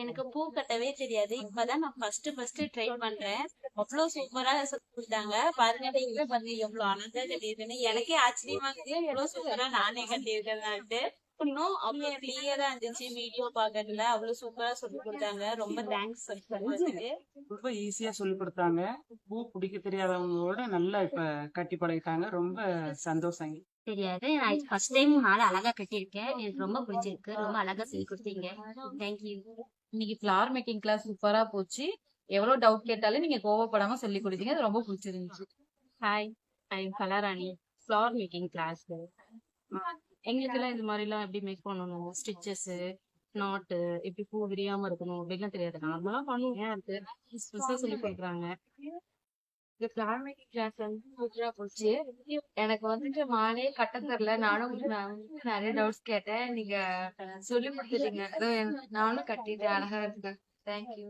எனக்கு பூ கட்டவே தெரியாது. இப்பதான் நான் ஃபர்ஸ்ட் ட்ரை பண்றேன். அவ்வளவு சூப்பரா சொல்லி கொடுத்தாங்க. பாருங்க, நீங்களே பாருங்க எவ்வளவு அழகா கட்டியிருக்கேன்னு. எனக்கே ஆச்சரியமா இருக்குது எவ்வளவு சூப்பரா நானே கட்டியிருக்கேன்னுட்டு. இன்னும் அவ்வளவு கிளியரா இருந்துச்சு வீடியோ பாக்கறதுல. அவ்வளவு சூப்பரா சொல்லி கொடுத்தாங்க. ரொம்ப தேங்க்ஸ் சொல்றதுக்கு. ரொம்ப ஈஸியா சொல்லி கொடுத்தாங்க. பூ பிடிக்க தெரியாதவங்களோட நல்லா இப்ப கட்டி பழகிட்டாங்க. ரொம்ப சந்தோஷங்க. தெரியாது. நான் ஃபர்ஸ்ட் டைம் மாலை அழகா கட்டியிருக்கேன். எனக்கு ரொம்ப பிடிச்சிருக்கு. ரொம்ப அழகா சொல்லி கொடுத்தீங்க. தேங்க்யூ. இன்னைக்கு ஃபிளார் மேக்கிங் கிளாஸ் சூப்பரா போச்சு. எவ்வளவு டவுட் கேட்டாலும் நீங்க கோவப்படாம சொல்லி கொடுத்தீங்க. அது ரொம்ப பிடிச்சிருந்துச்சு. Hi, I am Kalarani. Flower making class. எங்களுக்கு எல்லாம் இது மாதிரி எல்லாம் எப்படி மேக் பண்ணணும், ஸ்டிச்சஸ், நாட்டு எப்படி பூ விரியாம இருக்கணும் அப்படின்லாம் தெரியாது. நார்மலா பண்ணுவோம். அது ஸ்பெஷலா சொல்லி கொடுக்குறாங்க. இந்த ஃபிளார் மேக்கிங் கிளாஸ் வந்து சூப்பரா போச்சு. எனக்கு வந்துட்டு மாலையே கட்ட தெரியல. நானும் நிறைய டவுட்ஸ் கேட்டேன். நீங்க சொல்லி கொடுத்துட்டீங்க. நானும் கட்டிட்டேன். அழகா இருக்கு. தேங்க்யூ.